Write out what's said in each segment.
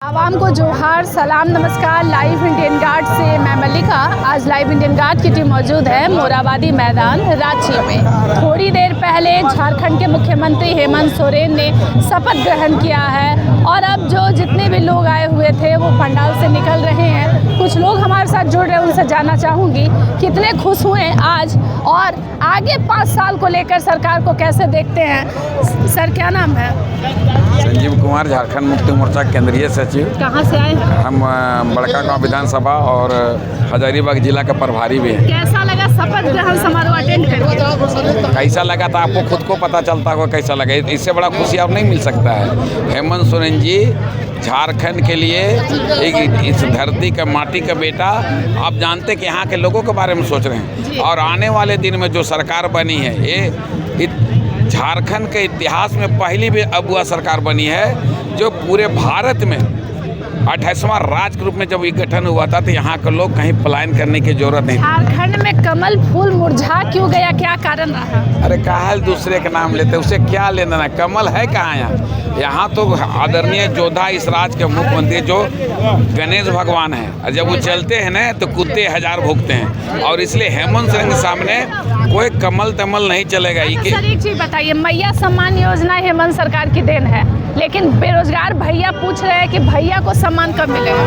आवाम को जोहार, सलाम, नमस्कार। लाइव इंडियन गार्ड से मैं मल्लिका। आज लाइव इंडियन गार्ड की टीम मौजूद है मोराबादी मैदान रांची में। थोड़ी देर पहले झारखंड के मुख्यमंत्री हेमंत सोरेन ने शपथ ग्रहण किया है और अब जो जितने भी लोग आए हुए थे वो पंडाल से निकल रहे हैं। कुछ लोग हमारे साथ जुड़ रहे हैं, उनसे जानना चाहूँगी कितने खुश हुए आज और आगे 5 साल को लेकर सरकार को कैसे देखते हैं। सर, क्या नाम है? संजीव कुमार, झारखंड मुक्ति मोर्चा केंद्रीय सचिव। कहाँ से आए हैं? हम बड़कागांव विधानसभा और हजारीबाग जिला का प्रभारी भी हैं। कैसा लगा शपथ ग्रहण समारोह अटेंड करके? कैसा लगा था आपको खुद को पता चलता होगा कैसा लगा। इससे बड़ा खुशी अब नहीं मिल सकता है। हेमंत सोरेन जी झारखंड के लिए एक इस धरती का माटी का बेटा, आप जानते कि यहाँ के लोगों के बारे में सोच रहे हैं। और आने वाले दिन में जो सरकार बनी है, ये झारखंड के इतिहास में पहली भी अगुआ सरकार बनी है जो पूरे भारत में 28वां राज्य के रूप में जब ये गठन हुआ था तो यहाँ के लोग कहीं पलायन करने की जरूरत नहीं। झारखंड में कमल फूल मुरझा क्यों गया, क्या कारण रहा? अरे काहे दूसरे के नाम लेते, उसे क्या लेना है? कमल है कहाँ यहाँ तो आदरणीय योद्धा इस राज्य के मुख्यमंत्री जो गणेश भगवान है, और जब वो चलते हैं ना तो कुत्ते हजार भूखते हैं। और इसलिए हेमंत सोरेन के सामने कोई कमल तमल नहीं चलेगा। सर, एक चीज बताइए, मैया सम्मान योजना हेमंत सरकार की देन है, लेकिन बेरोजगार भैया पूछ रहे हैं कि भैया को सम्मान कब मिलेगा?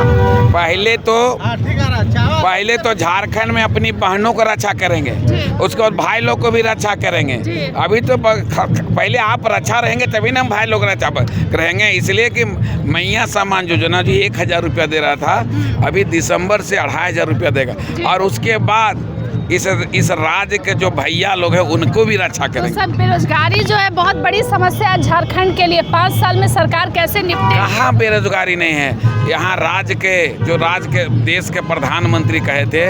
पहले तो झारखंड में अपनी बहनों को रक्षा करेंगे, उसके बाद भाई लोग को भी रक्षा करेंगे। अभी तो पहले आप रक्षा रहेंगे तभी ना भाई लोग रक्षा रहेंगे। इसलिए कि मैया सम्मान योजना जो 1000 रुपया दे रहा था, अभी दिसंबर से 2500 रुपया देगा। और उसके बाद इस राज्य के जो भैया लोग हैं उनको भी रक्षा करेंगे। तो सब बेरोजगारी जो है बहुत बड़ी समस्या है झारखंड के लिए, 5 साल में सरकार कैसे निपटे? कहाँ बेरोजगारी नहीं है। यहाँ राज्य के देश के प्रधानमंत्री कहे थे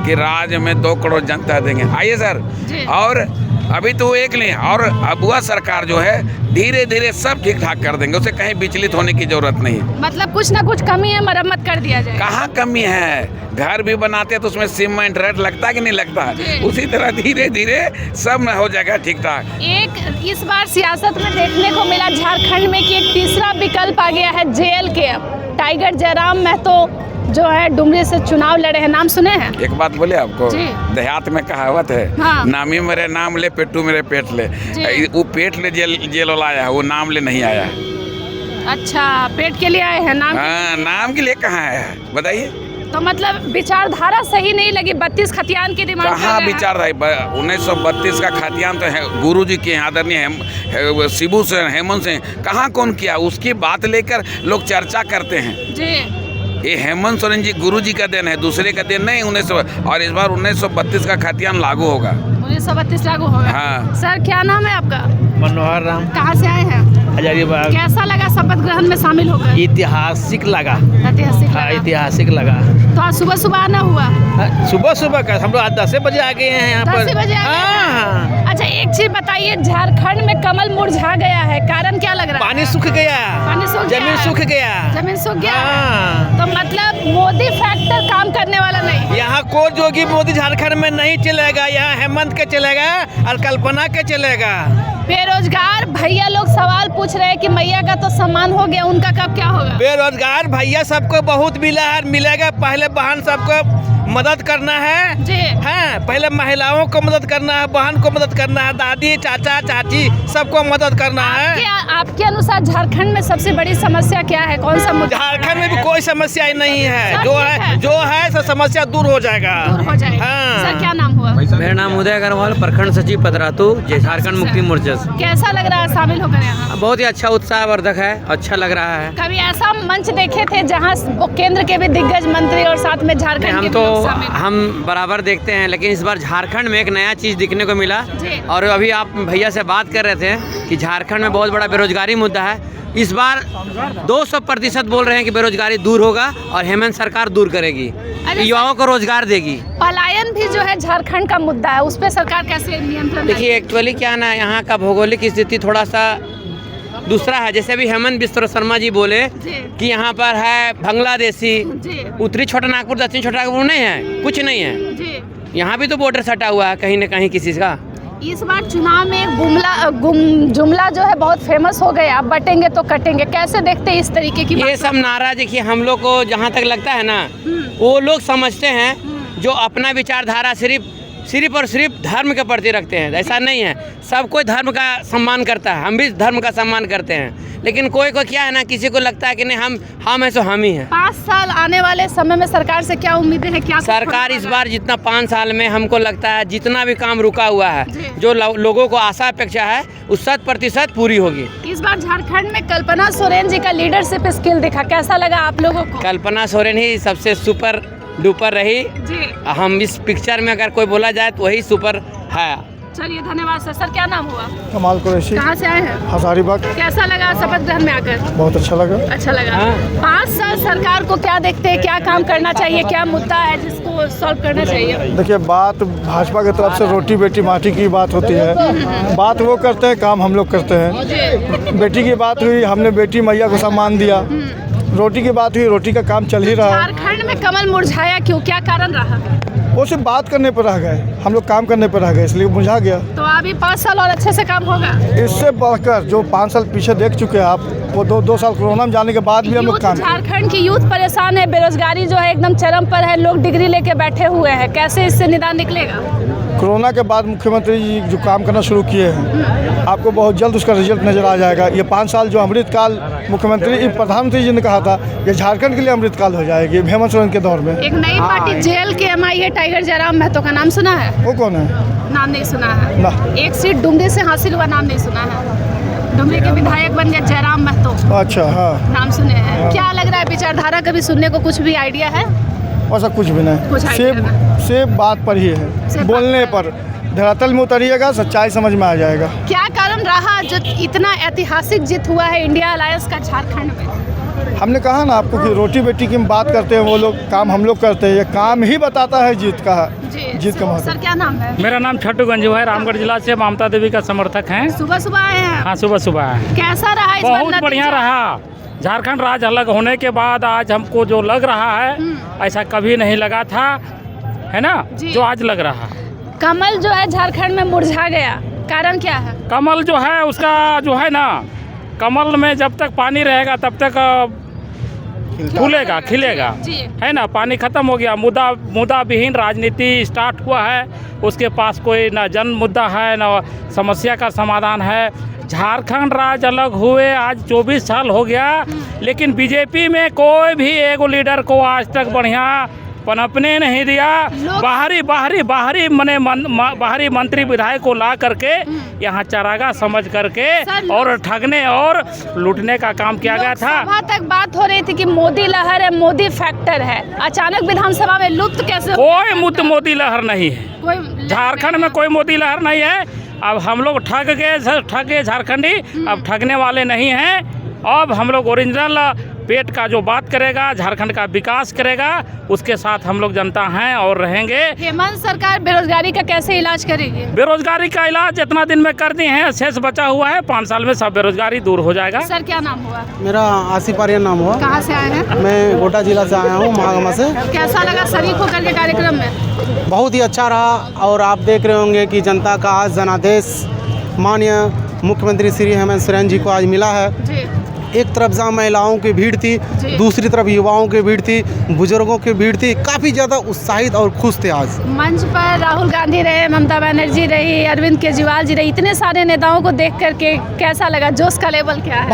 कि राज्य में 2 करोड़ जनता देंगे। आइए सर, और अभी तो एक नहीं, और अगुआ सरकार जो है धीरे धीरे सब ठीक ठाक कर देंगे, उसे कहीं विचलित होने की जरूरत नहीं है। मतलब कुछ ना कुछ कमी है, मरम्मत कर दिया जाए। कहाँ कमी है? घर भी बनाते हैं तो उसमें सीमेंट रेट लगता कि नहीं लगता? उसी तरह धीरे धीरे सब में हो जाएगा ठीक ठाक। एक इस बार सियासत में देखने को मिला झारखंड में कि एक तीसरा विकल्प आ गया है JLK। टाइगर जयराम महतो जो है डुमरी से चुनाव लड़े हैं, नाम सुने हैं? एक बात बोले आपको, देहात में कहावत है, हाँ। नामी मेरे नाम ले, पेटू मेरे पेट ले। वो पेट ले जेल लाया है, वो नाम ले नहीं आया है। अच्छा, पेट के लिए आए हैं, नाम? हाँ, नाम के लिए कहाँ आया है बताइए? तो मतलब विचारधारा सही नहीं लगी, 32 खतियान की डिमांड। कहाँ विचार रहा है? 1932 का खतियान तो है गुरु जी के आदरणीय शिबू से, हेमंत से कहाँ कौन किया, उसकी बात लेकर लोग चर्चा करते हैं जी। ये हेमंत सोरेन जी गुरु जी का देन है, दूसरे का देन नहीं। और इस बार 1932 का खतियान लागू होगा। 1932 लागू होगा। हाँ। सर, क्या नाम है आपका? मनोहर राम। कहाँ से आए हैं? हजारीबाग। कैसा लगा शपथ ग्रहण में शामिल होकर? ऐतिहासिक लगा। ऐतिहासिक लगा। तो आज सुबह सुबह आना हुआ? सुबह का हम लोग आज 10 बजे आ गए हैं यहाँ पर। 10 बजे? हाँ। अच्छा, एक चीज बताइए, झारखंड में कमल मुरझा गया है, कारण क्या लग रहा है? पानी सूख गया, जमीन सूख गया। तो मतलब मोदी फैक्टर काम करने वाला नहीं। यहाँ को जोगी मोदी झारखंड में नहीं चलेगा, यहाँ हेमंत के चलेगा और कल्पना के चलेगा। बेरोजगार भैया लोग सवाल पूछ रहे हैं कि मैया का तो सम्मान हो गया, उनका कब क्या होगा? बेरोजगार भैया सबको बहुत मिला है, मिलेगा। पहले बहन सबको मदद करना है जी। हाँ, पहले महिलाओं को मदद करना है, बहन को मदद करना है, दादी चाचा चाची सबको मदद करना है। आपके अनुसार झारखंड में सबसे बड़ी समस्या क्या है, कौन सा मुद्दा? झारखंड में भी कोई समस्या नहीं है, जो है सब समस्या दूर हो जाएगा। हाँ। सर, क्या नाम हुआ? मेरा नाम उदय अग्रवाल, प्रखंड सचिव पतरातू, झारखंड मुक्ति मोर्चा। कैसा लग रहा है शामिल होकर यहाँ? बहुत ही अच्छा, उत्साहवर्धक है, अच्छा लग रहा है। कभी ऐसा मंच देखे थे जहाँ केंद्र के भी दिग्गज मंत्री और साथ में झारखंड के हम बराबर देखते हैं, लेकिन इस बार झारखंड में एक नया चीज़ दिखने को मिला। और अभी आप भैया से बात कर रहे थे कि झारखंड में बहुत बड़ा बेरोजगारी मुद्दा है। इस बार 200% बोल रहे हैं कि बेरोजगारी दूर होगा और हेमंत सरकार दूर करेगी, युवाओं को रोजगार देगी। पलायन भी जो है झारखंड का मुद्दा है, उस पर सरकार कैसे नियंत्रण? देखिए, एक्चुअली क्या ना, यहाँ का भौगोलिक स्थिति थोड़ा सा दूसरा है। जैसे अभी हेमंत बिस्वा शर्मा जी बोले कि यहाँ पर है बांग्लादेशी, उत्तरी छोटा नागपुर, दक्षिण छोटा नागपुर नहीं है, कुछ नहीं है। यहाँ भी तो बॉर्डर सटा हुआ है कहीं न कहीं किसी का। इस बार चुनाव में जुमला जो है बहुत फेमस हो गया, बटेंगे तो कटेंगे, कैसे देखते हैं इस तरीके की ये सब नारा देखिए हम लोग को जहाँ तक लगता है ना, वो लोग समझते हैं जो अपना विचारधारा सिर्फ और सिर्फ धर्म के प्रति रखते हैं। ऐसा नहीं है, सब कोई धर्म का सम्मान करता है, हम भी धर्म का सम्मान करते हैं, लेकिन कोई क्या है ना, किसी को लगता है कि नहीं हम है सो हम ही हैं। 5 साल आने वाले समय में सरकार से क्या उम्मीदें हैं? क्या सरकार इस बार जितना 5 साल में हमको लगता है जितना भी काम रुका हुआ है, जो लोगों को आशा अपेक्षा है, उस 100% पूरी होगी। इस बार झारखंड में कल्पना सोरेन जी का लीडरशिप स्किल दिखा, कैसा लगा आप लोगों को? कल्पना सोरेन ही सबसे सुपर डुपर रही जी। हम इस पिक्चर में अगर कोई बोला जाए तो वही सुपर है। चलिए धन्यवाद सर। सर क्या नाम हुआ? कमाल कुरैशी। कहाँ से आए हैं? हजारीबाग। कैसा लगा शपथ ग्रहण में आकर? बहुत अच्छा लगा। अच्छा लगा। 5 साल सरकार को क्या देखते हैं, क्या काम करना चाहिए, क्या मुद्दा है जिसको सॉल्व करना चाहिए? देखिए, बात भाजपा की तरफ से रोटी बेटी माटी की बात होती है, बात वो करते हैं, काम हम लोग करते हैं। बेटी की बात हुई, हमने बेटी मैया को सम्मान दिया। रोटी की बात हुई, रोटी का काम चल ही रहा है। झारखंड में कमल मुरझाया क्यों, क्या कारण रहा? वो सिर्फ बात करने पर रह गए, हम लोग काम करने पर रह गए, इसलिए मुरझा गया। तो अभी 5 साल और अच्छे से काम होगा? इससे बढ़कर जो 5 साल पीछे देख चुके हैं आप, वो 2 साल कोरोना में जाने के बाद भी हम लोग काम। झारखंड की यूथ परेशान है, बेरोजगारी जो है एकदम चरम पर है, लोग डिग्री लेके बैठे हुए हैं, कैसे इससे निदान निकलेगा? कोरोना के बाद मुख्यमंत्री जी जो काम करना शुरू किए हैं, आपको बहुत जल्द उसका रिजल्ट नज़र आ जाएगा। ये 5 साल जो अमृतकाल मुख्यमंत्री प्रधानमंत्री जी ने कहा था, ये झारखंड के लिए अमृतकाल हो जाएगी हेमंत सोरेन के दौर में। एक नई पार्टी जेल के MI है, टाइगर जयराम महतो का नाम सुना है? वो कौन है? नाम नहीं सुना है ना। एक सीट डुमरी से हासिल हुआ, नाम नहीं सुना है। डुमरी के विधायक बन गए जयराम महतो। अच्छा, हाँ, नाम सुने हैं। क्या लग रहा है, विचारधारा कभी सुनने को कुछ भी आइडिया है? ऐसा कुछ भी नहीं, कुछ idea सिर्फ बात पर ही है, बोलने पर। धरातल में उतरिएगा, सच्चाई समझ में आ जाएगा। क्या कारण रहा जो इतना ऐतिहासिक जीत हुआ है इंडिया अलायंस का झारखंड में? हमने कहा ना आपको कि रोटी बेटी की बात करते हैं वो लोग, काम हम लोग करते हैं। ये काम ही बताता है जीत का महत्व। सर क्या नाम है? मेरा नाम छट्टू गंजू है, रामगढ़ जिला से ममता देवी का समर्थक हैं। सुबह सुबह आए हैं? हाँ, सुबह आए। कैसा रहा इस बार? बहुत बढ़िया रहा। झारखंड राज्य अलग होने के बाद आज हमको जो लग रहा है, ऐसा कभी नहीं लगा था, है ना, जो आज लग रहा है। कमल जो है झारखंड में मुरझा गया, कारण क्या है? कमल जो है उसका जो है ना, कमल में जब तक पानी रहेगा तब तक फूलेगा, खिलेगा, है ना। पानी खत्म हो गया, मुद्दा विहीन राजनीति स्टार्ट हुआ है, उसके पास कोई ना जन मुद्दा है ना समस्या का समाधान है। झारखंड राज्य अलग हुए आज 24 साल हो गया, लेकिन बीजेपी में कोई भी एगो लीडर को आज तक बढ़िया पनपने नहीं दिया। बाहरी मंत्री विधायक को ला करके यहाँ चरागा समझ करके और ठगने और लूटने का काम किया गया था। वहाँ तक बात हो रही थी कि मोदी लहर है, मोदी फैक्टर है, अचानक विधानसभा में लुप्त कैसे? कोई मोदी लहर नहीं है, झारखंड में कोई मोदी लहर नहीं है। अब हम लोग ठग गए झारखंडी, अब ठगने वाले नहीं हैं। अब हम लोग ओरिजिनल पेट का जो बात करेगा, झारखंड का विकास करेगा, उसके साथ हम लोग जनता हैं और रहेंगे। हेमंत सरकार बेरोजगारी का कैसे इलाज करेगी? बेरोजगारी का इलाज जितना दिन में कर दिए हैं, शेष बचा हुआ है, 5 साल में सब बेरोजगारी दूर हो जाएगा। सर क्या नाम हुआ? मेरा आसिफ आर्यन नाम हुआ। कहाँ से आए हैं? मैं गोड्डा जिला से आया हूँ, महागामा से। कैसा लगा शरीक होकर के कार्यक्रम में? बहुत ही अच्छा रहा, और आप देख रहे होंगे कि जनता का आज जनादेश माननीय मुख्यमंत्री श्री हेमंत सोरेन जी को आज मिला है। जी। एक तरफ जहाँ महिलाओं की भीड़ थी, दूसरी तरफ युवाओं की भीड़ थी, बुजुर्गों की भीड़ थी, काफ़ी ज़्यादा उत्साहित और खुश थे। आज मंच पर राहुल गांधी रहे, ममता बनर्जी रही, अरविंद केजरीवाल जी रहे, इतने सारे नेताओं को देख करके कैसा लगा? जोश का लेवल क्या है?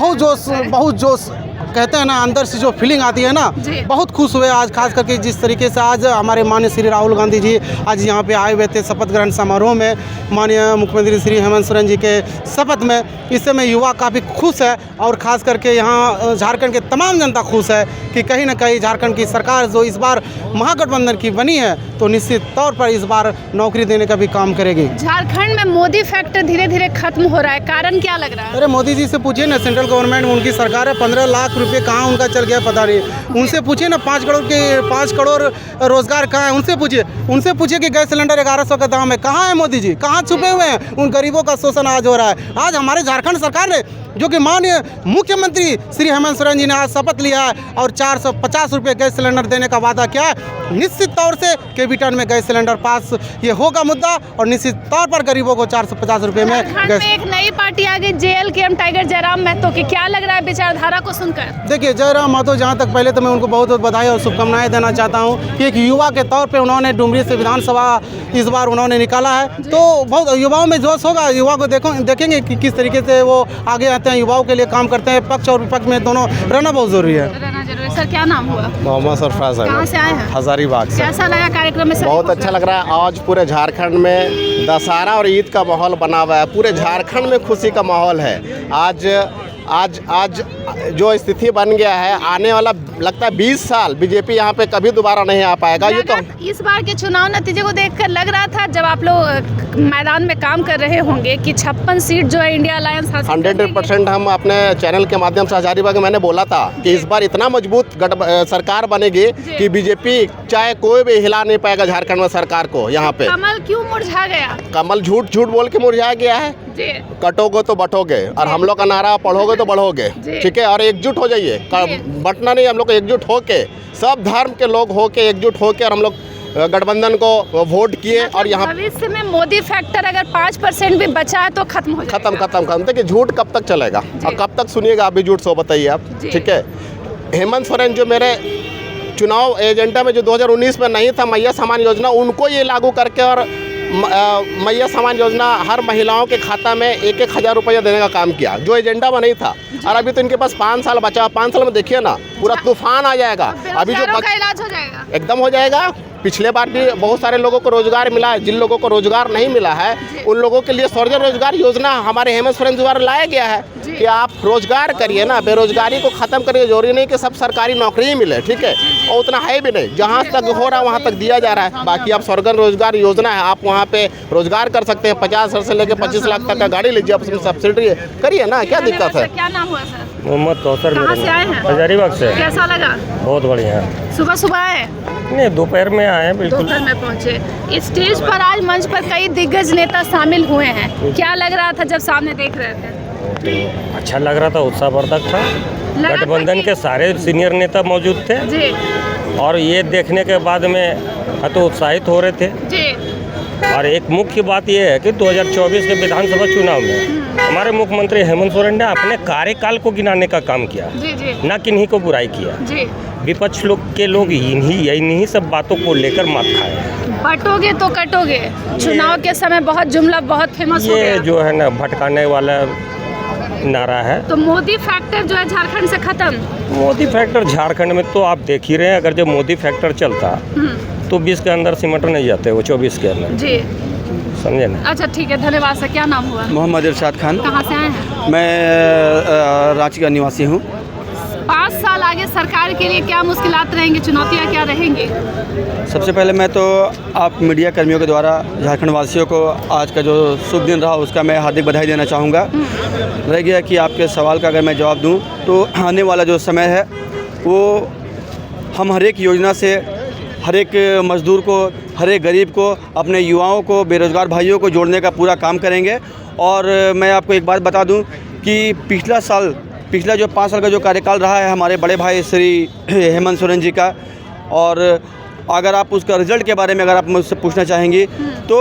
बहुत जोश कहते हैं ना, अंदर से जो फीलिंग आती है ना, बहुत खुश हुए आज। खास करके जिस तरीके से आज हमारे माननीय श्री राहुल गांधी जी आज यहाँ पे आए हुए थे शपथ ग्रहण समारोह में, माननीय मुख्यमंत्री श्री हेमंत सोरेन जी के शपथ में। इससे में युवा काफ़ी खुश है, और ख़ास करके यहाँ झारखंड के तमाम जनता खुश है कि कहीं ना कहीं झारखंड की सरकार जो इस बार महागठबंधन की बनी है, तो निश्चित तौर पर इस बार नौकरी देने का भी काम करेगी। झारखंड में मोदी फैक्टर धीरे धीरे खत्म हो रहा है, कारण क्या लग रहा है? अरे मोदी जी से पूछिए ना, सेंट्रल गवर्नमेंट में उनकी सरकार है, 15 लाख रुपये कहाँ उनका चल गया पता नहीं। उनसे पूछिए ना, 5 करोड़ रोजगार कहाँ है, उनसे पूछिए कि गैस सिलेंडर 1100 का दाम है, कहाँ है मोदी जी, कहाँ छुपे हुए हैं? उन गरीबों का शोषण आज हो रहा है। आज हमारे झारखंड सरकार ने जो कि माननीय मुख्यमंत्री श्री हेमंत सोरेन जी ने आज शपथ लिया है और 450 रुपये गैस सिलेंडर देने का वादा किया है। निश्चित तौर से केबीटन में गैस सिलेंडर पास ये होगा मुद्दा और निश्चित तौर पर गरीबों को 450 रुपये में गैस। एक नई पार्टी आ गई JLKM टाइगर जयराम महतो की, क्या लग रहा है विचारधारा को सुनकर? देखिए जयराम महतो, जहाँ तक पहले तो मैं उनको बहुत बहुत बधाई और शुभकामनाएं देना चाहता हूँ कि एक युवा के तौर पे उन्होंने डुमरी से विधानसभा इस बार उन्होंने निकाला है, तो बहुत युवाओं में जोश होगा। युवा को देखेंगे कि किस तरीके से वो आगे आते हैं, युवाओं के लिए काम करते हैं। पक्ष और विपक्ष में दोनों रहना बहुत जरूरी है। सर क्या नाम हुआ? मोहम्मद सरफराज है। कहाँ से आए हैं? हजारीबाग से। कैसा लगा कार्यक्रम में? बहुत अच्छा लग रहा है। आज पूरे झारखंड में दशहरा और ईद का माहौल बना हुआ है। पूरे झारखंड में खुशी का माहौल है। आज जो स्थिति बन गया है, आने वाला लगता है 20 साल बीजेपी यहाँ पे कभी दोबारा नहीं आ पाएगा। ये तो इस बार के चुनाव नतीजे को देखकर लग रहा था जब आप लोग मैदान में काम कर रहे होंगे कि 56 सीट जो है इंडिया अलायंस 100% हम अपने चैनल के माध्यम से हजारीबाग में मैंने बोला था कि इस बार इतना मजबूत सरकार बनेगी कि बीजेपी चाहे कोई भी हिला नहीं पाएगा झारखंड में सरकार को। यहाँ पे कमल क्यों मुरझा गया? कमल झूठ बोल के मुरझा गया है। कटोगे तो बटोगे, और हम लोग का नारा पढ़ोगे तो बढ़ोगे, ठीक है। और एकजुट हो जाइए, बटना नहीं, हम लोग एकजुट होके, सब धर्म के लोग होके एकजुट होके, और हम लोग गठबंधन को वोट किए। और यहाँ भविष्य में मोदी फैक्टर अगर 5% भी बचा है तो खत्म हो जाएगा। खत्म। देखिए झूठ कब तक चलेगा और कब तक सुनिएगा आप भी झूठ? सो बताइए आप, ठीक है। हेमंत सोरेन जो मेरे चुनाव एजेंडा में जो 2019 में नहीं था मैया समान योजना, उनको ये लागू करके और मैया समान योजना हर महिलाओं के खाता में 1-1 हज़ार रुपया देने का काम किया, जो एजेंडा में नहीं था। और अभी तो इनके पास 5 साल बचा। 5 साल में देखिए ना, पूरा तूफान आ जाएगा। अभी जो इलाज हो जाएगा, एकदम हो जाएगा। पिछले बार भी बहुत सारे लोगों को रोजगार मिला है। जिन लोगों को रोजगार नहीं मिला है उन लोगों के लिए सृजन रोजगार योजना हमारे हेमंत सोरेन द्वारा लाया गया है कि आप रोजगार करिए ना, बेरोजगारी को खत्म करिए। जरूरी नहीं कि सब सरकारी नौकरी ही मिले, ठीक है, और उतना है भी नहीं। जहाँ तक हो रहा है वहाँ तक दिया जा रहा है। बाकी आप सृजन रोजगार योजना है, आप वहाँ पे रोजगार कर सकते हैं। 50 हज़ार से लेकर 25 लाख तक का गाड़ी लीजिए, आप उसमें सब्सिडी करिए ना, क्या दिक्कत है? क्या नाम हुआ सर? मोहम्मद कौसर। कहाँ से आए हैं? हजारीबाग से। कैसा लगा? बहुत बढ़िया। सुबह आए? नहीं, दोपहर में आए हैं। बिल्कुल दोपहर में पहुँचे। इस स्टेज पर आज मंच पर कई दिग्गज नेता शामिल हुए हैं, क्या लग रहा था जब सामने देख रहे थे? तो अच्छा लग रहा था, उत्साहवर्धक था। गठबंधन के सारे सीनियर नेता मौजूद थे जी। और ये देखने के बाद में तो उत्साहित हो रहे थे जी। और एक मुख्य बात यह है कि 2024 के विधानसभा चुनाव में हमारे मुख्यमंत्री हेमंत सोरेन ने अपने कार्यकाल को गिनाने का काम किया, न किन्हीं को बुराई किया। विपक्ष के लोग इन्हीं सब बातों को लेकर मात खाए। बटोगे तो कटोगे, चुनाव के समय बहुत जुमला बहुत फेमस हो गया। ये जो है ना भटकाने वाला नारा है। तो मोदी फैक्टर जो है झारखंड से खत्म। मोदी फैक्टर झारखंड में तो आप देख ही रहे हैं। अगर जो मोदी फैक्टर चलता तो 20 के अंदर सिमट नहीं जाते, वो 24 के अंदर जी, समझे ना। अच्छा ठीक है, धन्यवाद सर। क्या नाम हुआ? मोहम्मद इरशाद खान। कहाँ से आए हैं? मैं रांची का निवासी हूँ। 5 साल आगे सरकार के लिए क्या मुश्किलात रहेंगी, चुनौतियाँ क्या रहेंगी? सबसे पहले मैं तो आप मीडिया कर्मियों के द्वारा झारखंड वासियों को आज का जो शुभ दिन रहा उसका मैं हार्दिक बधाई देना चाहूँगा। रह गया कि आपके सवाल का अगर मैं जवाब दूँ तो आने वाला जो समय है वो हम हर एक योजना से हर एक मज़दूर को, हर एक गरीब को, अपने युवाओं को, बेरोज़गार भाइयों को जोड़ने का पूरा काम करेंगे। और मैं आपको एक बात बता दूं कि पिछला जो 5 साल का जो कार्यकाल रहा है हमारे बड़े भाई श्री हेमंत सोरेन जी का, और अगर आप उसका रिज़ल्ट के बारे में अगर आप मुझसे पूछना चाहेंगी तो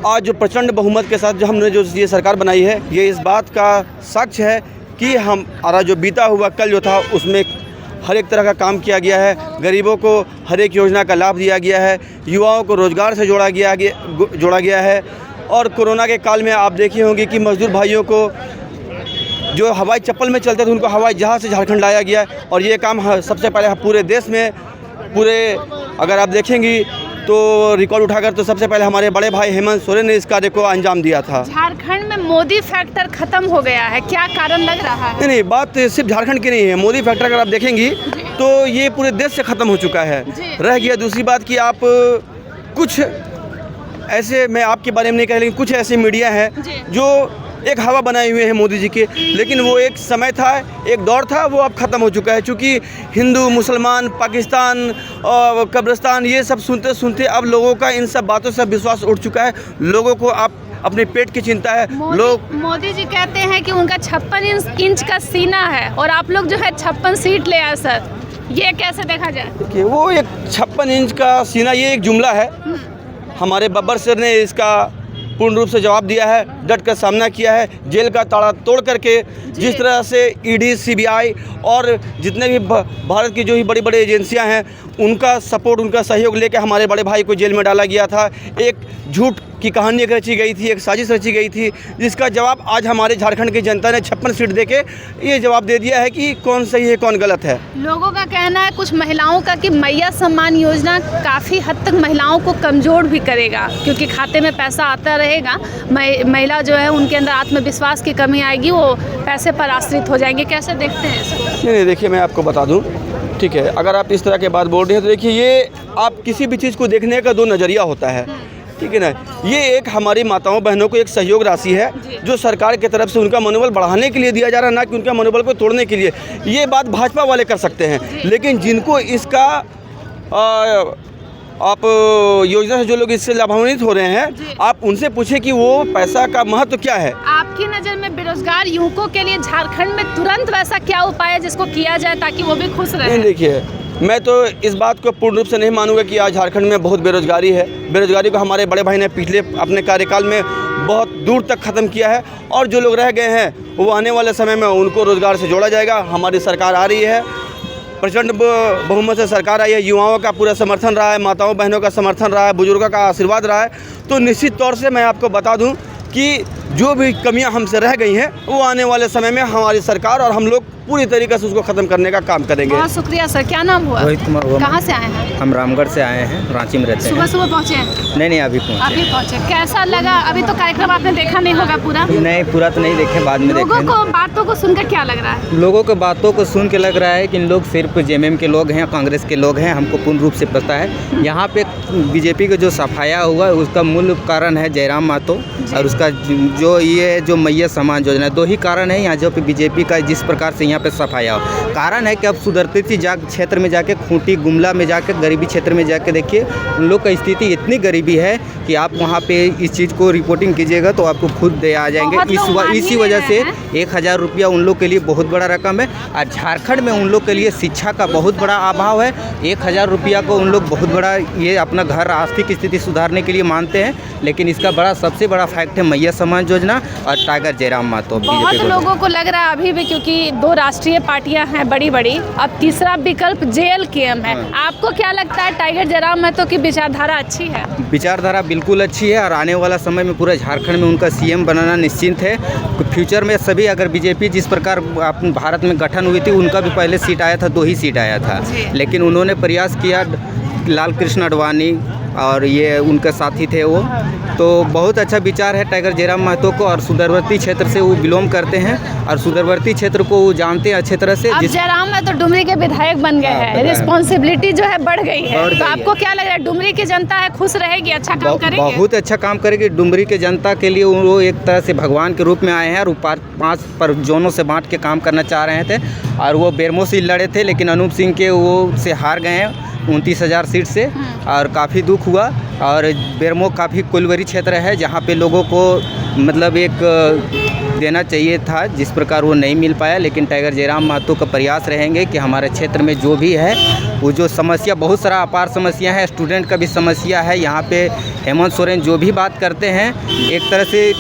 आज जो प्रचंड बहुमत के साथ जो हमने जो ये सरकार बनाई है, ये इस बात का साक्ष्य है कि हमारा जो बीता हुआ कल जो था उसमें हर एक तरह का काम किया गया है। गरीबों को हर एक योजना का लाभ दिया गया है, युवाओं को रोज़गार से जोड़ा गया है। और कोरोना के काल में आप देखी होंगी कि मज़दूर भाइयों को जो हवाई चप्पल में चलते थे उनको हवाई जहाज़ से झारखंड लाया गया। और ये काम सबसे पहले पूरे देश में अगर आप देखेंगी तो रिकॉर्ड उठाकर तो सबसे पहले हमारे बड़े भाई हेमंत सोरेन ने इस कार्य को अंजाम दिया था। झारखंड में मोदी फैक्टर खत्म हो गया है, क्या कारण लग रहा है? नहीं, बात सिर्फ झारखंड की नहीं है। मोदी फैक्टर अगर आप देखेंगी तो ये पूरे देश से ख़त्म हो चुका है। रह गया दूसरी बात कि आप कुछ ऐसे, मैं आपके बारे में नहीं कह, लेकिन कुछ ऐसे मीडिया हैं जो एक हवा बनाए हुए हैं मोदी जी के, लेकिन वो एक समय था, एक दौर था, वो अब ख़त्म हो चुका है। क्योंकि हिंदू, मुसलमान, पाकिस्तान कब्रिस्तान ये सब सुनते सुनते अब लोगों का इन सब बातों से विश्वास उठ चुका है। लोगों को आप अपने पेट की चिंता है। मोदी जी कहते हैं कि उनका 56 इंच का सीना है और आप लोग जो है 56 सीट ले आए सर, ये कैसे देखा जाए? देखिए, वो एक 56 इंच का सीना, ये एक जुमला है। हमारे बब्बर सर ने इसका पूर्ण रूप से जवाब दिया है, डट कर सामना किया है। जेल का ताला तोड़ करके जिस तरह से ईडी, सीबीआई और जितने भी भारत की जो ही बड़ी बड़ी एजेंसियां हैं, उनका सपोर्ट, उनका सहयोग लेकर हमारे बड़े भाई को जेल में डाला गया था। एक झूठ की कहानी एक रची गई थी, एक साजिश रची गई थी, जिसका जवाब आज हमारे झारखंड की जनता ने 56 सीट देके ये जवाब दे दिया है कि कौन सही है कौन गलत है। लोगों का कहना है, कुछ महिलाओं का, कि मैया सम्मान योजना काफ़ी हद तक महिलाओं को कमज़ोर भी करेगा, क्योंकि खाते में पैसा आता रहेगा, महिला जो है उनके अंदर आत्मविश्वास की कमी आएगी, वो पैसे पर आश्रित हो जाएंगे। कैसे देखते हैं इसको? नहीं, देखिए, मैं आपको बता दूं, ठीक है, अगर आप इस तरह के बात बोल रहे हैं तो देखिए, ये आप किसी भी चीज़ को देखने का दो नज़रिया होता है, ठीक है ना। ये एक हमारी माताओं बहनों को एक सहयोग राशि है जो सरकार की तरफ से उनका मनोबल बढ़ाने के लिए दिया जा रहा है, ना कि उनका मनोबल को तोड़ने के लिए। ये बात भाजपा वाले कर सकते हैं, लेकिन जिनको इसका आप योजना से जो लोग इससे लाभान्वित हो रहे हैं, आप उनसे पूछे कि वो पैसा का महत्व क्या है। आपकी नज़र में बेरोजगार युवकों के लिए झारखंड में तुरंत वैसा क्या उपाय है जिसको किया जाए ताकि वो भी खुश रहे? देखिए, मैं तो इस बात को पूर्ण रूप से नहीं मानूंगा कि आज झारखंड में बहुत बेरोजगारी है। बेरोजगारी को हमारे बड़े भाई ने पिछले अपने कार्यकाल में बहुत दूर तक ख़त्म किया है, और जो लोग रह गए हैं वो आने वाले समय में उनको रोज़गार से जोड़ा जाएगा। हमारी सरकार आ रही है, प्रचंड बहुमत से सरकार आई है, युवाओं का पूरा समर्थन रहा है, माताओं बहनों का समर्थन रहा है, बुजुर्गों का आशीर्वाद रहा है। तो निश्चित तौर से मैं आपको बता दूं कि जो भी कमियां हमसे रह गई हैं, वो आने वाले समय में हमारी सरकार और हम लोग पूरी तरीके से उसको ख़त्म करने का काम करेंगे। बहुत शुक्रिया सर। क्या नाम हुआ? रोहित कुमार हुआ। कहाँ से आए हैं? हम रामगढ़ से आए हैं, रांची में रहते हैं। सुबह सुबह पहुँचे हैं? नहीं, अभी पहुँचे। कैसा लगा? अभी तो कार्यक्रम आपने देखा नहीं होगा पूरा? नहीं, पूरा तो नहीं देखे, बाद में देखे। लोगों को बातों को सुनकर क्या लग रहा है? लोगों को बातों को सुन के लग रहा है कि इन लोग सिर्फ जेएमएम के लोग हैं, कांग्रेस के लोग हैं। हमको पूर्ण रूप से पता है। यहाँ पे बीजेपी का जो सफाया हुआ उसका मूल कारण है जयराम महतो, और उसका जो ये जो मैया सम्मान योजना, दो ही कारण है यहाँ जो पे बीजेपी का जिस प्रकार से यहाँ पे सफाया हो। कारण है कि अब सुधरती थी क्षेत्र में जाके, खूंटी गुमला में जाके, गरीबी क्षेत्र में जाके देखिए, उन लोग का स्थिति इतनी गरीबी है कि आप वहाँ पे इस चीज़ को रिपोर्टिंग कीजिएगा तो आपको खुद दे आ जाएंगे। इसी वजह से 1000 रुपया उन लोग के लिए बहुत बड़ा रकम है। और झारखंड में उन लोग के लिए शिक्षा का बहुत बड़ा अभाव है। 1000 रुपया को उन लोग बहुत बड़ा ये अपना घर आर्थिक स्थिति सुधारने के लिए मानते हैं, लेकिन इसका सबसे बड़ा फैक्ट है मैया सम्मान योजना और टाइगर जयराम महतो। बहुत लोगों को लग रहा है अभी भी, क्योंकि 2 राष्ट्रीय पार्टियां हैं बड़ी बड़ी, अब तीसरा विकल्प जेएलकेएम है। आपको क्या लगता है, टाइगर जयराम महतो की विचारधारा अच्छी है? विचारधारा बिल्कुल अच्छी है, और आने वाला समय में पूरा झारखंड में उनका सीएम बनाना निश्चिंत है। फ्यूचर में सभी, अगर बीजेपी जिस प्रकार भारत में गठन हुई थी, उनका भी पहले सीट आया था, 2 ही सीट आया था, लेकिन उन्होंने प्रयास किया, लाल कृष्ण आडवाणी और ये उनके साथी थे वो, तो बहुत अच्छा विचार है टाइगर जयराम महतो को। और सुदूरवर्ती क्षेत्र से वो बिलोंग करते हैं और सुदूरवर्ती क्षेत्र को वो जानते हैं अच्छी तरह से। अब जयराम महतो डुमरी के विधायक बन गए हैं, रिस्पॉन्सिबिलिटी जो है बढ़ गई है, तो आपको क्या लग रहा है, डुमरी की जनता है खुश रहेगी, अच्छा काम करेगी? बहुत अच्छा काम करेगी। डुमरी के जनता के लिए वो एक तरह से भगवान के रूप में आए हैं, और 5 पर जोनों से बांट के काम करना चाह रहे थे, और वो बेरमो से लड़े थे, लेकिन अनूप सिंह के वो से हार गए हैं 29,000 सीट से, और काफ़ी दुख हुआ। और बेरमो काफ़ी कुलवरी क्षेत्र है जहाँ पे लोगों को मतलब एक देना चाहिए था, जिस प्रकार वो नहीं मिल पाया। लेकिन टाइगर जयराम महतो का प्रयास रहेंगे कि हमारे क्षेत्र में जो भी है वो जो समस्या, बहुत सारा अपार समस्या है, स्टूडेंट का भी समस्या है। यहाँ पे हेमंत सोरेन जो भी बात करते हैं, एक तरह से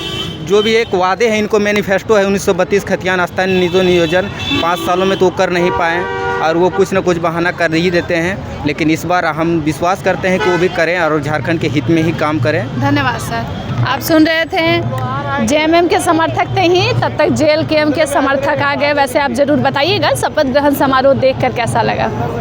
जो भी एक वादे हैं, इनको मैनिफेस्टो है 1932 खतियान स्थानीय निधि नियोजन, 5 सालों में तो कर नहीं पाए, और वो कुछ न कुछ बहाना कर ही देते हैं। लेकिन इस बार हम विश्वास करते हैं कि वो भी करें और झारखंड के हित में ही काम करें। धन्यवाद सर। आप सुन रहे थे जेएमएम के समर्थक थे ही, तब तक जेएलकेएम के समर्थक आ गए। वैसे आप ज़रूर बताइएगा शपथ ग्रहण समारोह देखकर कैसा लगा।